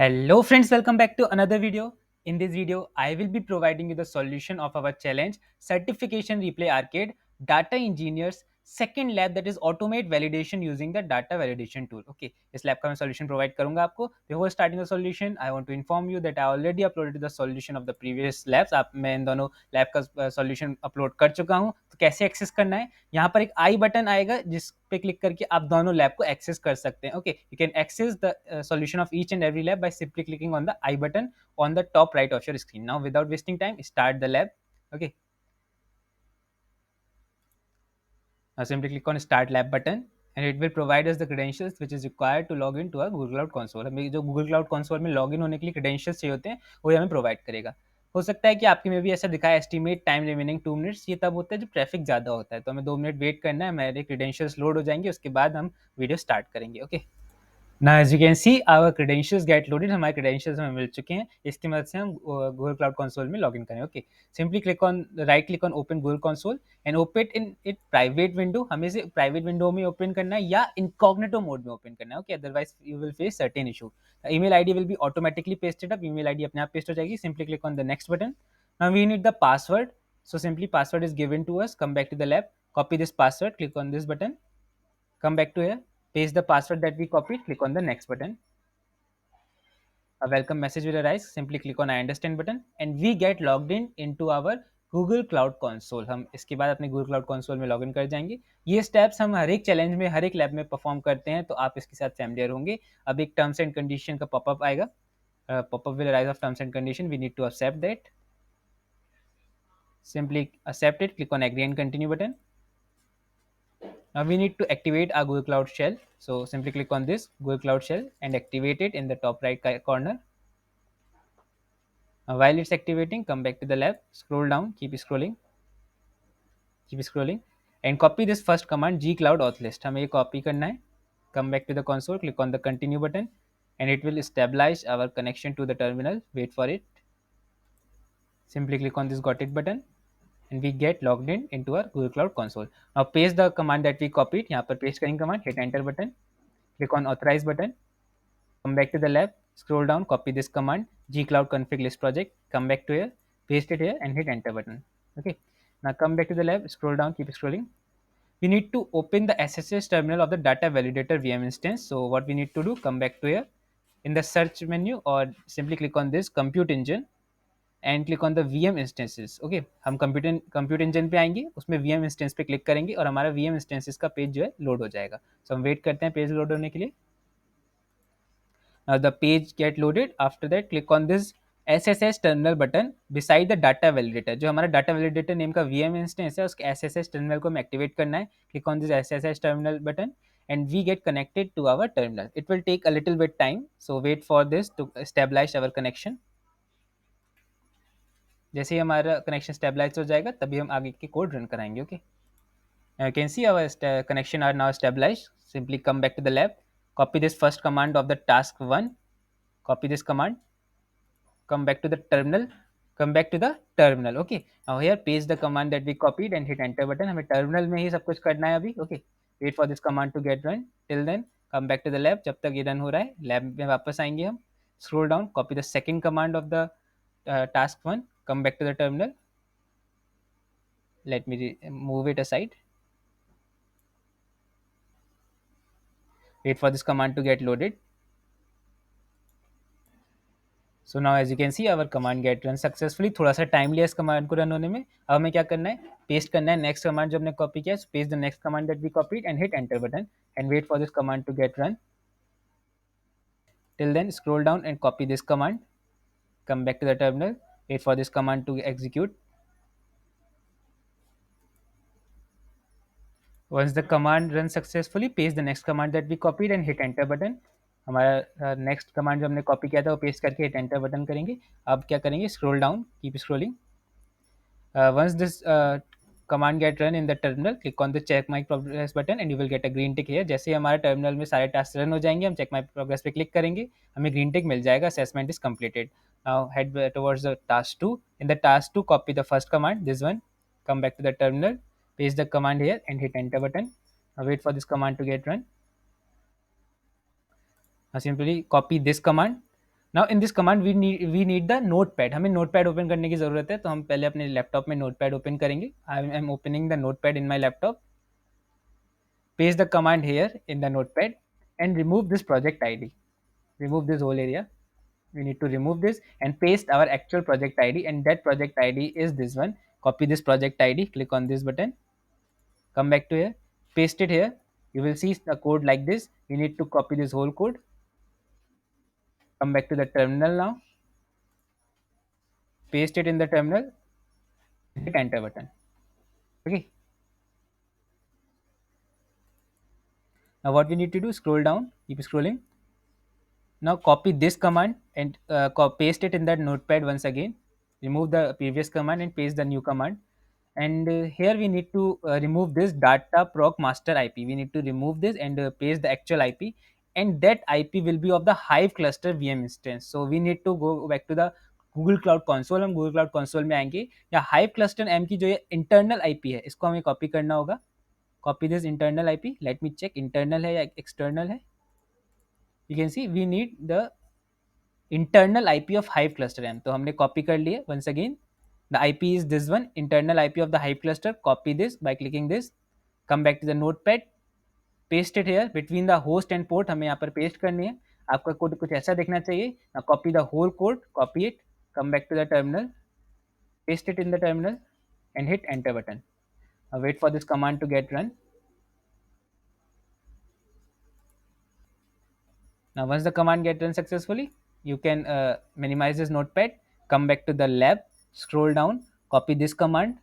Hello friends, welcome back to another video. In this video, I will be providing you the solution of our challenge Certification Replay Arcade Data Engineers second lab, that is automate validation using the data validation tool. Okay, इस lab का मैं solution provide करूंगा आपको. Before starting the solution, I want to inform you that I already uploaded the solution of the previous labs. आप मैं इन दोनों lab का solution upload कर चुका हूँ. तो कैसे access करना है, यहाँ पर एक आई बटन आएगा जिस पे क्लिक करके आप दोनों लैब को एक्सेस कर सकते हैं. Okay, you can access the solution of each and every lab by simply clicking on the I button on the top right of your screen. Now without wasting time, start the lab. Okay, now simply click on start lab button and it will provide us the credentials which is required to log in to our Google Cloud console. हमें जो Google Cloud console में login होने के लिए credentials चाहिए होते हैं वो हमें provide करेगा. हो सकता है कि आपके में भी ऐसा दिखाए एस्टिमेट टाइम रिमेनिंग 2 मिनट्स. ये तब होता है जब ट्रैफिक ज़्यादा होता है, तो हमें 2 मिनट वेट करना है. हमारे क्रेडेंशियल्स लोड हो जाएंगे, उसके बाद हम वीडियो स्टार्ट करेंगे. Okay, Now as you can see, our credentials get loaded. हमारे credentials हमें मिल चुके हैं. इसकी मदद से हम Google Cloud Console में login करें. Okay, simply click on right click on Open Google Console and open in it private window. हमें इसे private window में open करना है या incognito mode में open करना है. Okay, otherwise you will face certain issue. The email ID will be automatically pasted up. Email ID अपने आप paste हो जाएगी. Simply click on the next button. Now we need the password. So simply password is given to us. Come back to the lab. Copy this password. Click on this button. Come back to here. Paste the password that we copied. Click on the next button. A welcome message will arise. Simply click on I understand button and we get logged in into our Google Cloud Console. हम इसके बाद अपने Google Cloud Console में login कर जाएंगे. ये steps हम हर एक चैलेंज में हर एक लैब में परफॉर्म करते हैं, तो आप इसके साथ फैमिलियर होंगे. अब एक टर्म्स एंड कंडीशन का पॉपअप आएगा. Popup will arise of terms and condition. We need to accept that. Simply accept it. Click on agree and continue button. Now we need to activate our Google Cloud Shell. So simply click on this Google Cloud Shell and activate it in the top right corner. While it's activating, come back to the lab, scroll down, keep scrolling, and copy this first command gcloud auth list. हमें ये copy करना है. Come back to the console, click on the continue button, and it will establish our connection to the terminal. Wait for it. Simply click on this got it button, and we get logged in into our Google Cloud console. Now paste the command that we copied. यहाँ पर paste करेंगे command, hit enter button, click on authorize button. Come back to the lab, scroll down, copy this command gcloud config list project. Come back to here, paste it here, and hit enter button. Okay, now come back to the lab, scroll down, keep scrolling. We need to open the SSH terminal of the data validator VM instance. So what we need to do, come back to here in the search menu or simply click on this compute engine and click on the VM instances. Okay, हम compute engine पे आएंगे, उसमें VM instance पे click करेंगे और हमारा VM instances का page जो है लोड हो जाएगा. So हम वेट करते हैं पेज लोड होने के लिए. Now the page get loaded. After that, click on this SSH terminal button beside the data validator. जो हमारा data validator name का VM instance है, उसके SSH terminal को हमें activate करना है. Click on this SSH terminal button and we get connected to our terminal. It will take a little bit time, so wait for this to stabilize our connection. जैसे ही हमारा connection stabilize हो जाएगा तभी हम आगे के कोड रन कराएंगे. Okay, now you can see our connection are now stabilized. Simply come back to the lab, copy this first command of the task 1, copy this command, come back to the terminal, okay. Now here paste the command that we copied and hit enter button. हमें terminal में ही सब कुछ करना है अभी. Okay, wait for this command to get run. Till then come back to the lab. जब तक ये run हो रहा है lab में वापस आएंगे हम. Scroll down, copy the second command of the task 1, come back to the terminal. Let me move it aside. Wait for this command to get loaded. So now as you can see our command get run successfully. थोड़ा सा time लिया इस command को run होने में. अब हमें क्या करना है, पेस्ट करना है नेक्स्ट कमांड जो हमने कॉपी किया. Paste the next command that we copied and hit enter button and wait for this command to get run. Till then scroll down and copy this command, come back to the terminal, wait for this command to execute. Once the command runs successfully, paste the next command that we copied and hit enter button. हमारा next command जो हमने copy किया था वो paste करके hit enter button करेंगे. अब क्या करेंगे, scroll down, keep scrolling. Once this command get run in the terminal, click on the check my progress button and you will get a green tick here. जैसे ही हमारे terminal में सारे task run हो जाएंगे, हम check my progress पे click करेंगे, हमें green tick मिल जाएगा, assessment is completed. Now head towards the task 2. In the task 2, copy the first command, this one, come back to the terminal, paste the command here and hit enter button. Now wait for this command to get run. Now simply copy this command, now in this command we need the notepad, हमें notepad open करने की ज़रूरत है, तो हम पहले अपने laptop में नोटपैड ओपन करेंगे. I am opening the notepad in my laptop. Paste the command here in the notepad and remove this project id, remove this whole area. We need to remove this and paste our actual project id, and that project id is this one. Copy this project id, click on this button, come back to here, paste it here. You will see the code like this. You need to copy this whole code, come back to the terminal now, paste it in the terminal, hit enter button. Okay, now what we need to do, scroll down, keep scrolling. Now copy this command and paste it in that notepad once again. Remove the previous command and paste the new command. And here we need to remove this data proc master IP. We need to remove this and paste the actual IP. And that IP will be of the Hive cluster VM instance. So we need to go back to the Google Cloud Console. हम Google Cloud Console में आएंगे, या Hive cluster M की जो ये internal IP है, इसको हमें कॉपी करना होगा. Copy this internal IP. Let me check internal है या external है. You can see we need the internal IP of Hive cluster M. तो हमने कॉपी कर लिए. Once again, the IP is this one, internal IP of the Hive cluster. Copy this by clicking this. Come back to the notepad. Paste it here between the host and port. हमें यहाँ पर paste करनी है. आपका code कुछ ऐसा दिखना चाहिए. Now copy the whole code. Copy it. Come back to the terminal. Paste it in the terminal and hit enter button. Now wait for this command to get run. Now once the command gets run successfully, you can minimize this notepad, come back to the lab, scroll down, copy this command,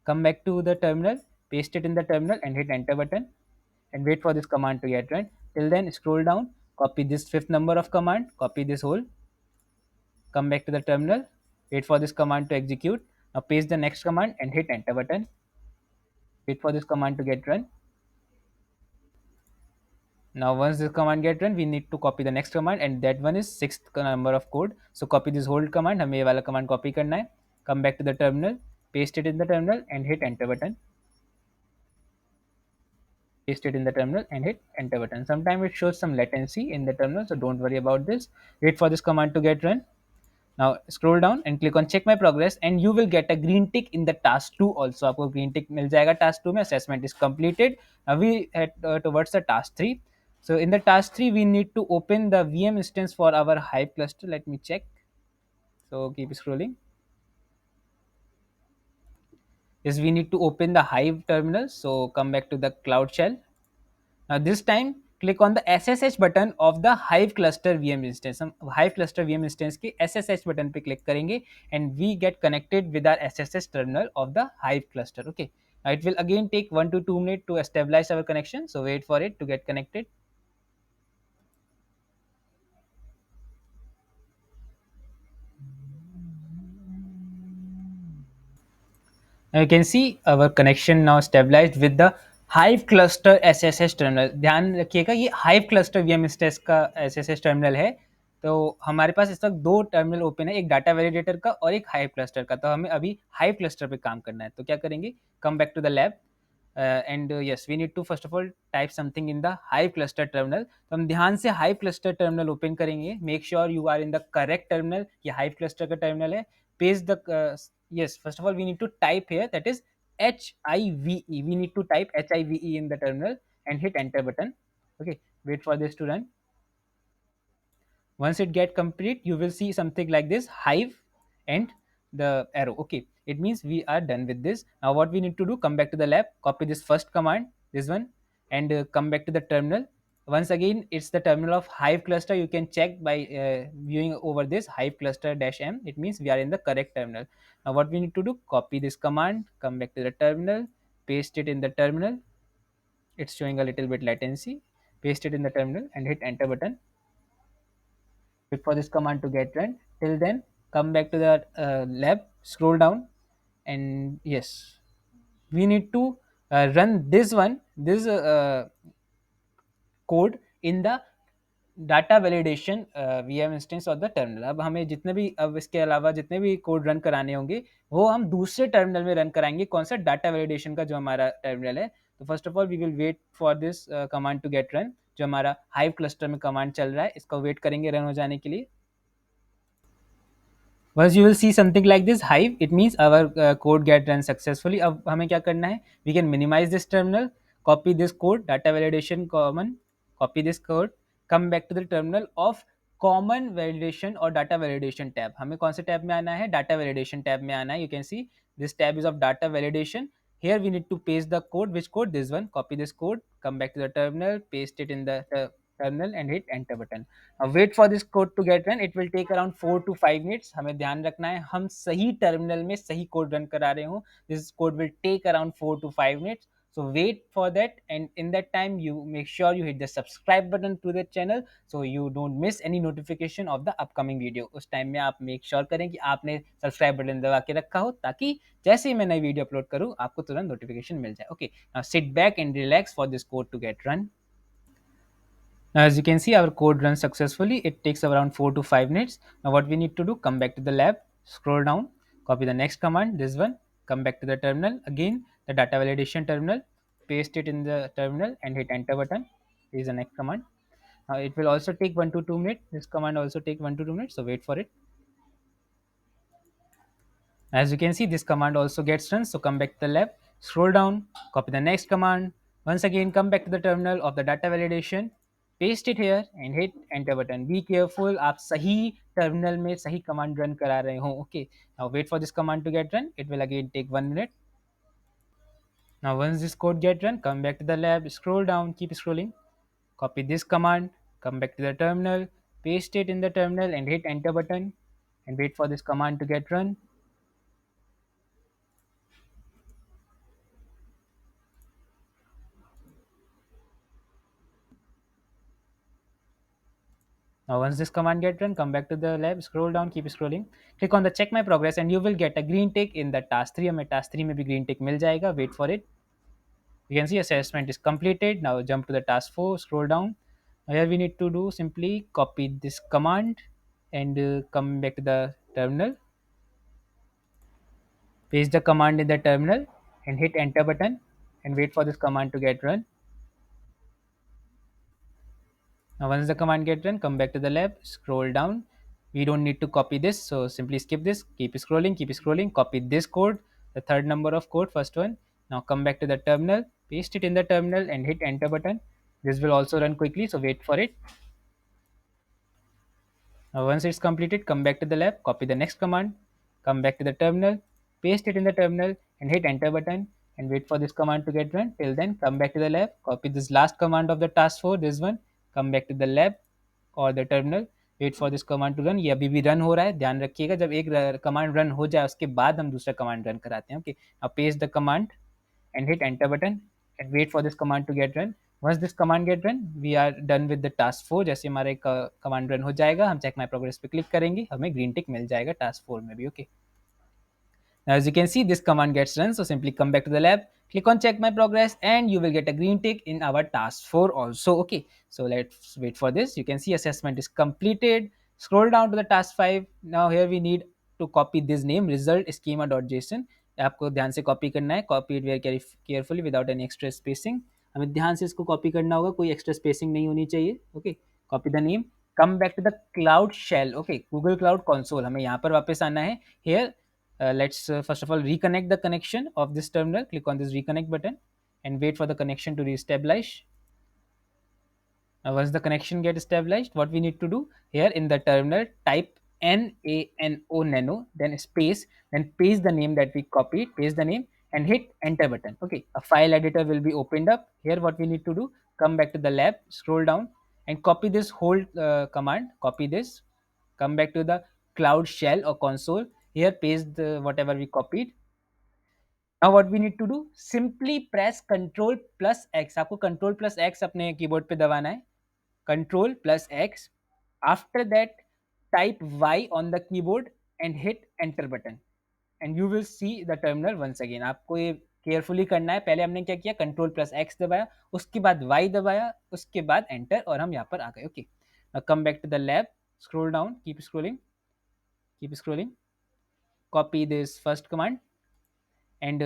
come back to the terminal, paste it in the terminal and hit enter button, and wait for this command to get run. Till then, scroll down, copy this fifth number of command, copy this whole, come back to the terminal, wait for this command to execute. Now paste the next command and hit enter button. Wait for this command to get run. Now once this command get run, we need to copy the next command, and that one is sixth number of code. So copy this whole command, हमें ये वाला command copy करना है. Come back to the terminal, paste it in the terminal and hit enter button. Paste it in the terminal and hit enter button. Sometimes it shows some latency in the terminal, so don't worry about this. Wait for this command to get run. Now scroll down and click on check my progress, and you will get a green tick in the task 2 also. आपको green tick मिल जाएगा task 2 में. Assessment is completed. Now we head towards the task 3. So in the task 3, we need to open the VM instance for our Hive cluster. Let me check. So keep scrolling. Yes, we need to open the Hive terminal. So come back to the Cloud Shell. Now this time, click on the SSH button of the Hive cluster VM instance. हम Hive cluster VM instance के SSH button पे click करेंगे, and we get connected with our SSH terminal of the Hive cluster. Okay. Now it will again take 1 to 2 minutes to establish our connection. So wait for it to get connected. Now you can see our connection now stabilized with the Hive cluster SSH terminal. ध्यान रखिएगा, ये Hive cluster VM instance का SSH terminal है. तो हमारे पास इस वक्त दो टर्मिनल ओपन है, एक डाटा वैलिडेटर का और एक Hive cluster का. तो हमें अभी Hive cluster पे काम करना है. तो क्या करेंगे, come back to the lab, and yes, we need to first of all type something in the Hive cluster terminal. तो हम ध्यान से Hive cluster terminal open करेंगे. Make sure you are in the correct terminal. ये Hive cluster का terminal है. Paste the yes, first of all we need to type here, that is HIVE. We need to type HIVE in the terminal and hit enter button. Okay, wait for this to run. Once it get complete, you will see something like this, Hive and the arrow. Okay, it means we are done with this. Now what we need to do, come back to the lab, copy this first command, this one, and come back to the terminal. Once again, it's the terminal of Hive cluster. You can check by viewing over this Hive cluster -m. It means we are in the correct terminal. Now what we need to do, copy this command, come back to the terminal, paste it in the terminal. It's showing a little bit latency. Paste it in the terminal and hit enter button. Wait for this command to get run. Till then, come back to the lab, scroll down, and yes, we need to run this one, this code in the data validation VM instance of the terminal. अब हमें जितने भी, अब इसके अलावा जितने भी code run कराने होंगे वो हम दूसरे टर्मिनल में रन कराएंगे. कौन सा, डाटा वैलिडेशन का जो हमारा टर्मिनल है. तो first of all we will wait for this command to get run. जो हमारा हाइव क्लस्टर में कमांड चल रहा है, इसका वेट करेंगे रन हो जाने के लिए. Once you will see something like this hive, it means our code get run successfully. अब हमें क्या करना है? We can minimize this terminal, copy this code, data validation common, copy this code, come back to the terminal of common validation और data validation tab. हमें कौन से tab में आना है? Data validation tab में आना है. You can see this tab is of data validation. Here we need to paste the code. Which code? This one. Copy this code, come back to the terminal, paste it in the terminal and hit enter button. Wait for this code to get run. It will take around 4 to 5 minutes. हमें ध्यान रखना है हम सही terminal में सही code run करा रहे हो. This code will take around 4 to 5 minutes. So wait for that, and in that time you make sure you hit the subscribe button to the channel so you don't miss any notification of the upcoming video. उस time में आप make sure करें कि आपने subscribe button दबा के रखा हो ताकि जैसे ही मैं नई वीडियो अपलोड करूँ आपको तुरंत नोटिफिकेशन मिल जाए. Okay, now sit back and relax for this code to get run. Now, as you can see, our code runs successfully. It takes around 4 to 5 minutes. Now, what we need to do, come back to the lab, scroll down, copy the next command, this one, come back to the terminal, again, the data validation terminal, paste it in the terminal and hit enter button. This is the next command. Now, it will also take 1 to 2 minutes. This command also take 1 to 2 minutes, so wait for it. As you can see, this command also gets run. So come back to the lab, scroll down, copy the next command. Once again, come back to the terminal of the data validation, paste it here and hit enter button. Be careful, आप सही terminal में सही command run करा रहे हो. Okay. Now wait for this command to get run. It will again take 1 minute. Now once this code get run, come back to the lab, scroll down, keep scrolling, copy this command, come back to the terminal, paste it in the terminal and hit enter button and wait for this command to get run. Now once this command gets run, come back to the lab, scroll down, keep scrolling, click on the check my progress and you will get a green tick in the task 3. हमें task 3 में भी green tick मिल जाएगा. Wait for it. You can see assessment is completed. Now jump to the task 4, scroll down. Here we need to do simply copy this command and come back to the terminal, paste the command in the terminal and hit enter button and wait for this command to get run. Now once the command gets run, come back to the lab, scroll down. We don't need to copy this, so simply skip this, keep scrolling, copy this code, the third number of code, first one. Now come back to the terminal, paste it in the terminal and hit enter button. This will also run quickly, so wait for it. Now once it's completed, come back to the lab, copy the next command, come back to the terminal, paste it in the terminal and hit enter button and wait for this command to get run. Till then, come back to the lab, copy this last command of the task 4, this one, come back to the lab और the terminal, wait for this command to run. ये अभी भी run हो रहा है, ध्यान रखिएगा जब एक कमांड रन हो जाए उसके बाद हम दूसरा कमांड रन कराते हैं. Okay, now paste the command and hit enter button and wait for this command to get run. Once this command get run we are done with the task 4. जैसे हमारा एक कमांड रन हो जाएगा हम check my progress पे click करेंगे, हमें green टिक मिल जाएगा टास्क 4 में भी. Okay, now, as you can see, this command gets run. So simply come back to the lab, click on check my progress, and you will get a green tick in our task 4 also. Okay, so let's wait for this. You can see assessment is completed. Scroll down to the task 5. Now here we need to copy this name, result schema.json. आपको ध्यान से copy करना है. Copy it very carefully without any extra spacing. हमें ध्यान से इसको copy करना होगा, कोई एक्स्ट्रा स्पेसिंग नहीं होनी चाहिए. Okay, copy the name, come back to the cloud shell. Okay, Google Cloud console, हमें यहाँ पर वापस आना है. Here let's first of all reconnect the connection of this terminal. Click on this reconnect button and wait for the connection to re-establish. Now once the connection gets established, what we need to do here in the terminal, type nano then space, then paste the name that we copied, paste the name and hit enter button. Okay, a file editor will be opened up. Here what we need to do, come back to the lab, scroll down and copy this whole command, copy this, come back to the cloud shell or console. Here paste the whatever we copied. Now what we need to do, simply press Ctrl plus X. आपको Ctrl plus X अपने keyboard पे दबाना है. Ctrl plus X. After that, type Y on the keyboard and hit enter button. And you will see the terminal once again. आपको ये carefully करना है. पहले हमने क्या किया, Ctrl plus X दबाया, उसके बाद Y दबाया, उसके बाद enter और हम यहाँ पर आ गए. Okay, now come back to the lab, scroll down, keep scrolling, copy this first command and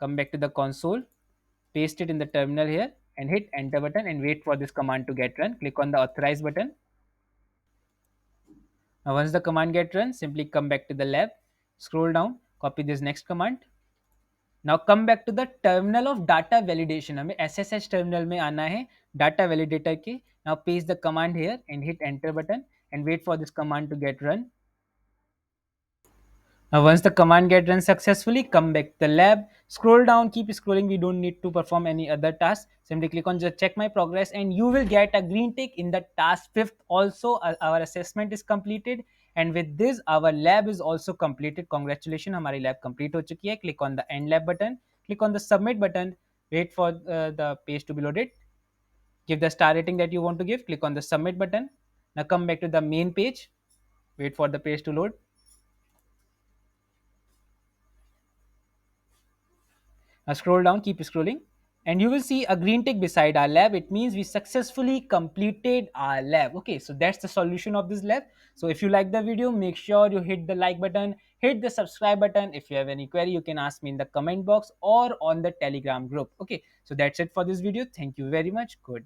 come back to the console, paste it in the terminal here and hit enter button and wait for this command to get run. Click on the authorize button. Now once the command get run, simply come back to the lab, scroll down, copy this next command. Now come back to the terminal of data validation. हमें SSH terminal में आना है data validator के. Now paste the command here and hit enter button and wait for this command to get run. Now once the command get run successfully, come back to the lab, scroll down, keep scrolling. We don't need to perform any other task. Simply click on just check my progress and you will get a green tick in the task 5th. Also, our assessment is completed. And with this, our lab is also completed. Congratulations, हमारी lab complete हो चुकी है. Click on the end lab button. Click on the submit button. Wait for the page to be loaded. Give the star rating that you want to give. Click on the submit button. Now come back to the main page. Wait for the page to load. Now scroll down, keep scrolling, and you will see a green tick beside our lab. It means we successfully completed our lab. Okay, so that's the solution of this lab. So if you like the video, make sure you hit the like button, hit the subscribe button. If you have any query, you can ask me in the comment box or on the Telegram group. Okay, so that's it for this video. Thank you very much. Good.